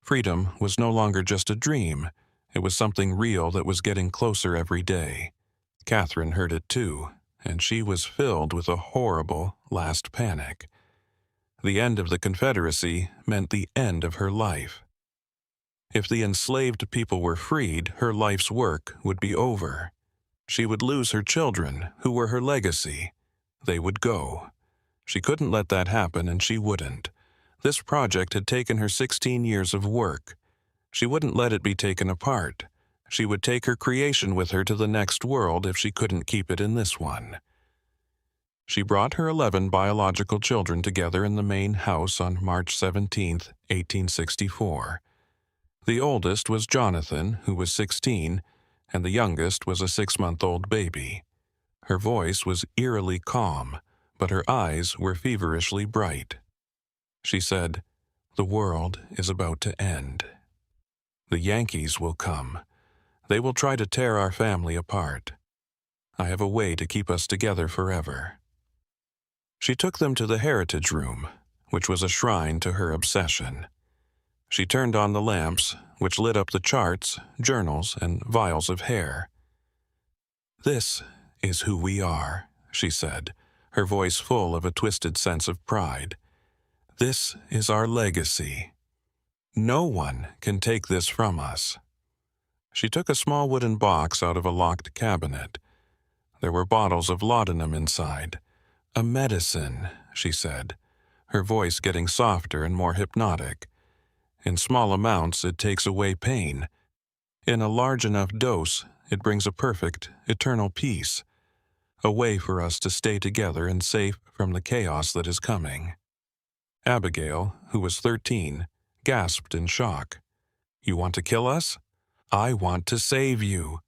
Freedom was no longer just a dream. It was something real that was getting closer every day. Catherine heard it too, and she was filled with a horrible last panic. The end of the Confederacy meant the end of her life. If the enslaved people were freed, her life's work would be over. She would lose her children, who were her legacy. They would go. She couldn't let that happen, and she wouldn't. This project had taken her 16 years of work. She wouldn't let it be taken apart. She would take her creation with her to the next world if she couldn't keep it in this one. She brought her 11 biological children together in the main house on March 17, 1864. The oldest was Jonathan, who was 16, and the youngest was a 6-month-old baby. Her voice was eerily calm, but her eyes were feverishly bright. She said, "The world is about to end. The Yankees will come. They will try to tear our family apart. I have a way to keep us together forever." She took them to the Heritage Room, which was a shrine to her obsession. She turned on the lamps, which lit up the charts, journals, and vials of hair. "This is who we are," she said, her voice full of a twisted sense of pride. "This is our legacy. No one can take this from us." She took a small wooden box out of a locked cabinet. There were bottles of laudanum inside. "A medicine," she said, her voice getting softer and more hypnotic. "In small amounts, it takes away pain. In a large enough dose, it brings a perfect, eternal peace. A way for us to stay together and safe from the chaos that is coming." Abigail, who was 13, gasped in shock. "You want to kill us?" "I want to save you."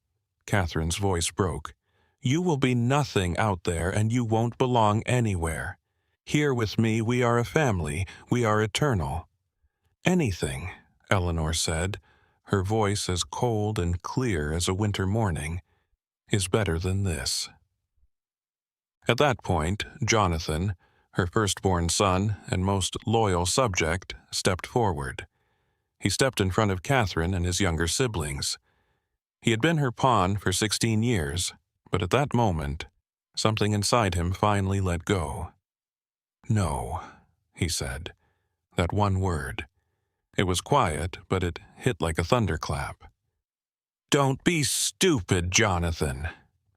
Catherine's voice broke. "You will be nothing out there, and you won't belong anywhere. Here with me, we are a family. We are eternal." "Anything," Eleanor said, her voice as cold and clear as a winter morning, "is better than this." At that point, Jonathan, her firstborn son and most loyal subject, stepped forward. He stepped in front of Catherine and his younger siblings. He had been her pawn for 16 years, but at that moment, something inside him finally let go. "No," he said, that one word. It was quiet, but it hit like a thunderclap. "Don't be stupid, Jonathan,"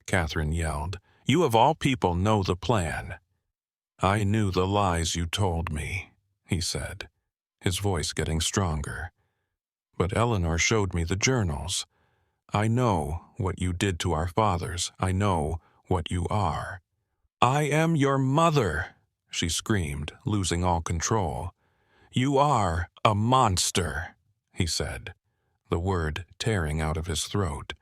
Catherine yelled. "You of all people know the plan." "I knew the lies you told me," he said, his voice getting stronger. "But Eleanor showed me the journals. I know what you did to our fathers. I know what you are." "I am your mother," she screamed, losing all control. "You are a monster," he said, the word tearing out of his throat.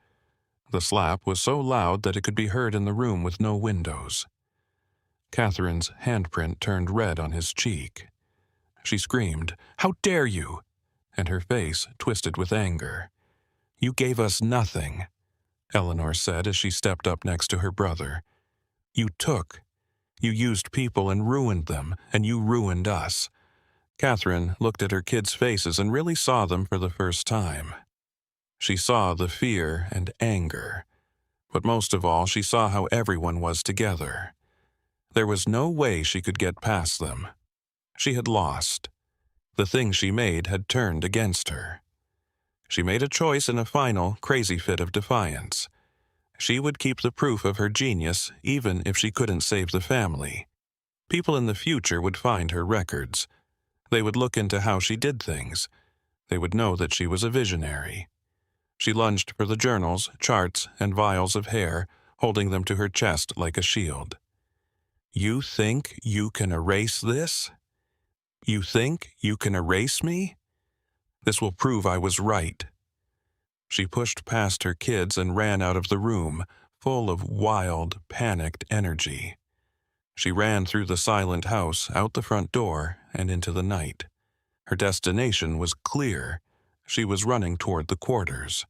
The slap was so loud that it could be heard in the room with no windows. Catherine's handprint turned red on his cheek. She screamed, "How dare you!" and her face twisted with anger. "You gave us nothing. Eleanor said as she stepped up next to her brother. You used people and ruined them, and you ruined us. Catherine looked at her kids' faces and really saw them for the first time. She saw the fear and anger, but most of all she saw how everyone was together. There was no way she could get past them. She had lost. The thing she made had turned against her. She made a choice in a final, crazy fit of defiance. She would keep the proof of her genius even if she couldn't save the family. People in the future would find her records. They would look into how she did things. They would know that she was a visionary. She lunged for the journals, charts, and vials of hair, holding them to her chest like a shield. You think you can erase this? You think you can erase me? This will prove I was right. She pushed past her kids and ran out of the room, full of wild, panicked energy. She ran through the silent house, out the front door, and into the night. Her destination was clear. She was running toward the quarters.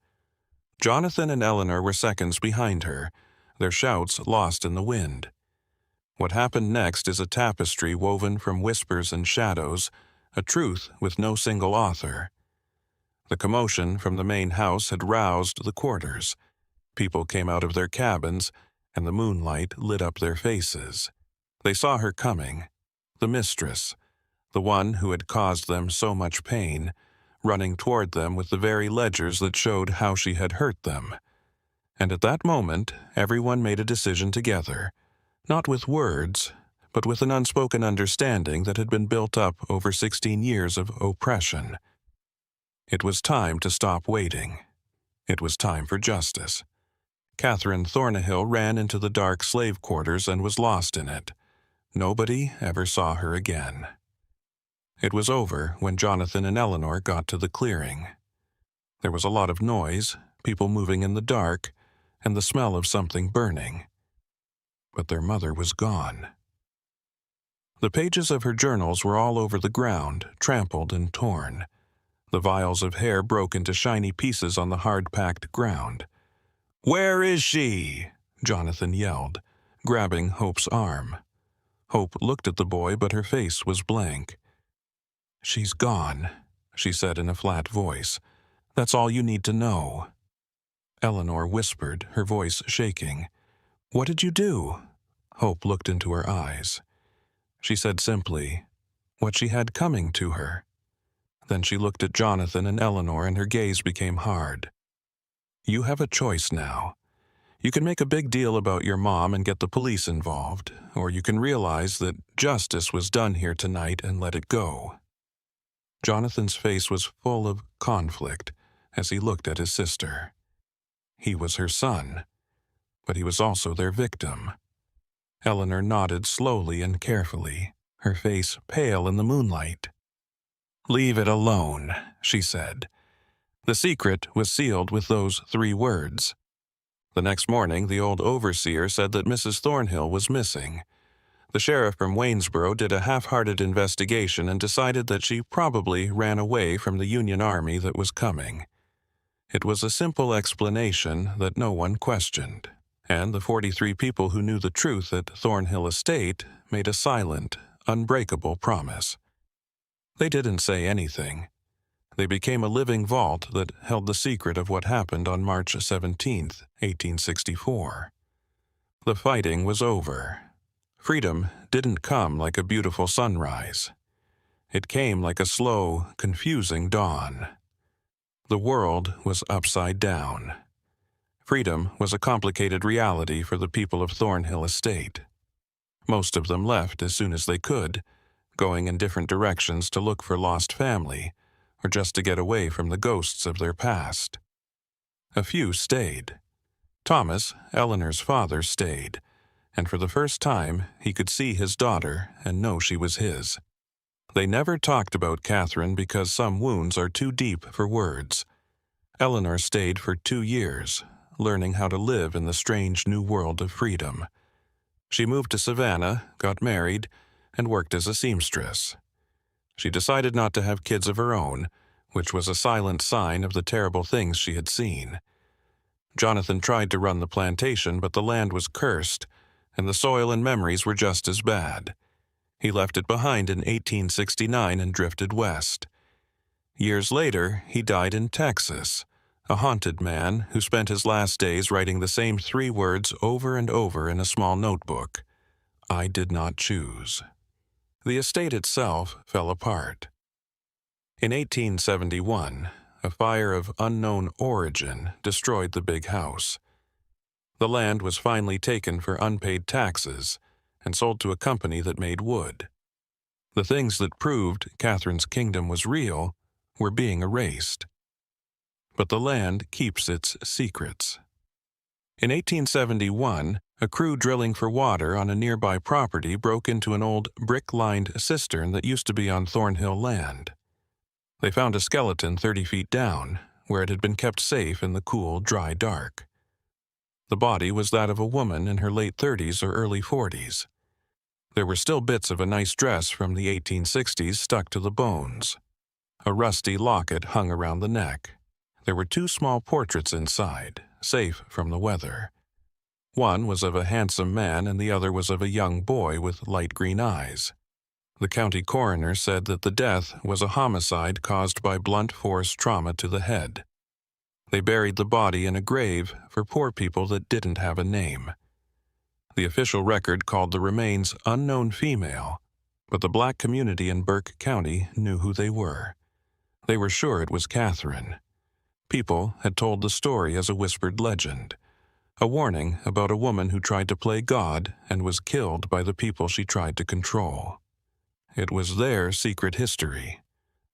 Jonathan and Eleanor were seconds behind her, their shouts lost in the wind. What happened next is a tapestry woven from whispers and shadows, a truth with no single author. The commotion from the main house had roused the quarters. People came out of their cabins, and the moonlight lit up their faces. They saw her coming, the mistress, the one who had caused them so much pain, running toward them with the very ledgers that showed how she had hurt them. And at that moment, everyone made a decision together, not with words, but with an unspoken understanding that had been built up over 16 years of oppression. It was time to stop waiting. It was time for justice. Catherine Thornhill ran into the dark slave quarters and was lost in it. Nobody ever saw her again. It was over when Jonathan and Eleanor got to the clearing. There was a lot of noise, people moving in the dark, and the smell of something burning. But their mother was gone. The pages of her journals were all over the ground, trampled and torn. The vials of hair broke into shiny pieces on the hard-packed ground. "Where is she?" Jonathan yelled, grabbing Hope's arm. Hope looked at the boy, but her face was blank. "She's gone," she said in a flat voice. "That's all you need to know." Eleanor whispered, her voice shaking. "What did you do?" Hope looked into her eyes. She said simply, what she had coming to her. Then she looked at Jonathan and Eleanor, and her gaze became hard. "You have a choice now. You can make a big deal about your mom and get the police involved, or you can realize that justice was done here tonight and let it go." Jonathan's face was full of conflict as he looked at his sister. He was her son, but he was also their victim. Eleanor nodded slowly and carefully, her face pale in the moonlight. "Leave it alone," she said. The secret was sealed with those 3 words. The next morning, the old overseer said that Mrs. Thornhill was missing. The sheriff from Waynesboro did a half-hearted investigation and decided that she probably ran away from the Union Army that was coming. It was a simple explanation that no one questioned, and the 43 people who knew the truth at Thornhill Estate made a silent, unbreakable promise. They didn't say anything. They became a living vault that held the secret of what happened on March 17, 1864. The fighting was over. Freedom didn't come like a beautiful sunrise. It came like a slow, confusing dawn. The world was upside down. Freedom was a complicated reality for the people of Thornhill Estate. Most of them left as soon as they could, going in different directions to look for lost family, or just to get away from the ghosts of their past. A few stayed. Thomas, Eleanor's father, stayed, and for the first time he could see his daughter and know she was his. They never talked about Catherine because some wounds are too deep for words. Eleanor stayed for 2 years, learning how to live in the strange new world of freedom. She moved to Savannah, got married, and worked as a seamstress. She decided not to have kids of her own, which was a silent sign of the terrible things she had seen. Jonathan tried to run the plantation, but the land was cursed, and the soil and memories were just as bad. He left it behind in 1869 and drifted west. Years later, he died in Texas, a haunted man who spent his last days writing the same 3 words over and over in a small notebook: "I did not choose." The estate itself fell apart. In 1871, a fire of unknown origin destroyed the big house. The land was finally taken for unpaid taxes and sold to a company that made wood. The things that proved Catherine's kingdom was real were being erased. But the land keeps its secrets. In 1871, a crew drilling for water on a nearby property broke into an old brick-lined cistern that used to be on Thornhill land. They found a skeleton 30 feet down, where it had been kept safe in the cool, dry dark. The body was that of a woman in her late 30s or early 40s. There were still bits of a nice dress from the 1860s stuck to the bones. A rusty locket hung around the neck. There were 2 small portraits inside, safe from the weather. One was of a handsome man and the other was of a young boy with light green eyes. The county coroner said that the death was a homicide caused by blunt force trauma to the head. They buried the body in a grave for poor people that didn't have a name. The official record called the remains unknown female, but the black community in Burke County knew who they were. They were sure it was Catherine. People had told the story as a whispered legend, a warning about a woman who tried to play God and was killed by the people she tried to control. It was their secret history,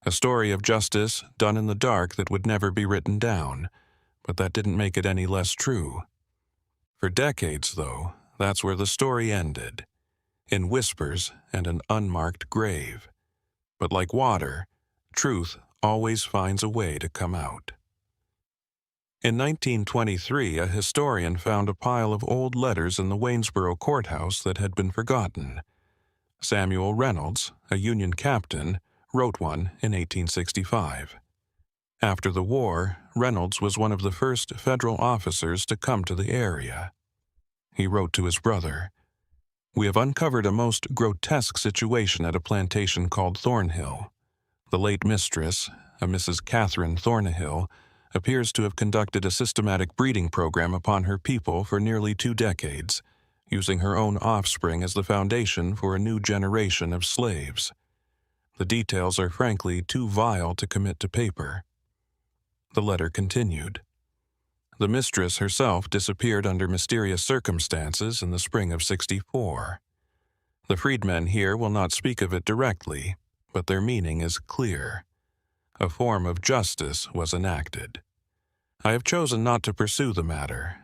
a story of justice done in the dark that would never be written down, but that didn't make it any less true. For decades, though, that's where the story ended, in whispers and an unmarked grave. But like water, truth always finds a way to come out. In 1923, a historian found a pile of old letters in the Waynesboro courthouse that had been forgotten. Samuel Reynolds, a Union captain, wrote one in 1865. After the war, Reynolds was one of the first federal officers to come to the area. He wrote to his brother, "We have uncovered a most grotesque situation at a plantation called Thornhill. The late mistress, a Mrs. Catherine Thornhill, appears to have conducted a systematic breeding program upon her people for nearly 2 decades, using her own offspring as the foundation for a new generation of slaves. The details are frankly too vile to commit to paper." The letter continued. The mistress herself disappeared under mysterious circumstances in the spring of '64. The freedmen here will not speak of it directly, but their meaning is clear. A form of justice was enacted. I have chosen not to pursue the matter.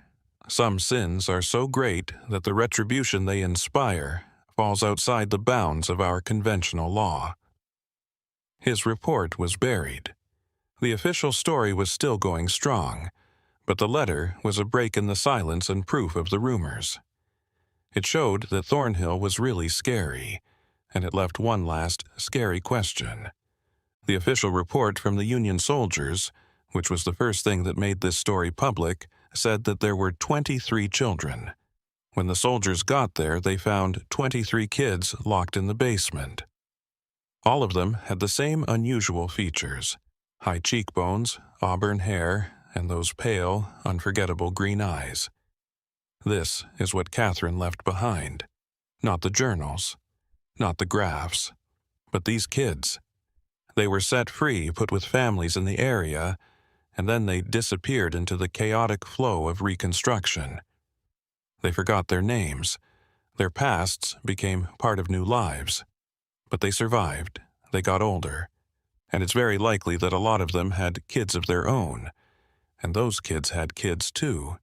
Some sins are so great that the retribution they inspire falls outside the bounds of our conventional law. His report was buried. The official story was still going strong, but the letter was a break in the silence and proof of the rumors. It showed that Thornhill was really scary, and it left one last scary question. The official report from the Union soldiers, which was the first thing that made this story public, said that there were 23 children. When the soldiers got there, they found 23 kids locked in the basement. All of them had the same unusual features: high cheekbones, auburn hair, and those pale, unforgettable green eyes. This is what Catherine left behind. Not the journals, not the graphs, but these kids. They were set free, put with families in the area, and then they disappeared into the chaotic flow of Reconstruction. They forgot their names. Their pasts became part of new lives. But they survived. They got older. And it's very likely that a lot of them had kids of their own. And those kids had kids too.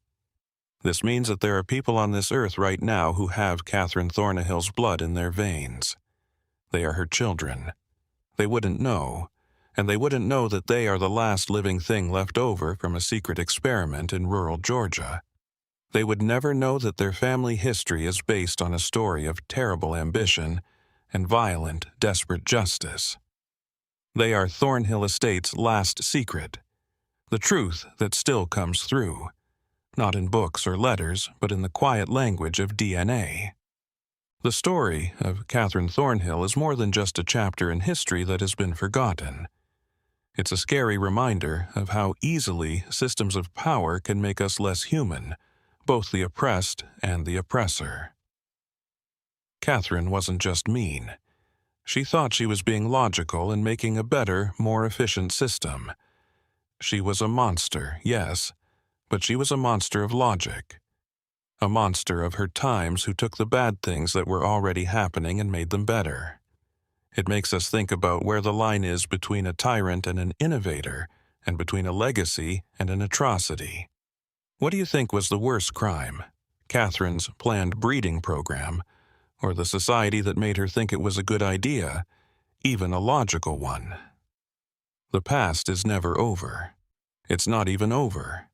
This means that there are people on this earth right now who have Catherine Thornhill's blood in their veins. They are her children. They wouldn't know. And they wouldn't know that they are the last living thing left over from a secret experiment in rural Georgia. They would never know that their family history is based on a story of terrible ambition and violent, desperate justice. They are Thornhill Estate's last secret, the truth that still comes through. not in books or letters, but in the quiet language of DNA. The story of Catherine Thornhill is more than just a chapter in history that has been forgotten. It's a scary reminder of how easily systems of power can make us less human, both the oppressed and the oppressor. Catherine wasn't just mean. She thought she was being logical and making a better, more efficient system. She was a monster, yes, but she was a monster of logic. A monster of her times who took the bad things that were already happening and made them better. It makes us think about where the line is between a tyrant and an innovator, and between a legacy and an atrocity. What do you think was the worst crime? Catherine's planned breeding program, or the society that made her think it was a good idea, even a logical one? The past is never over. It's not even over.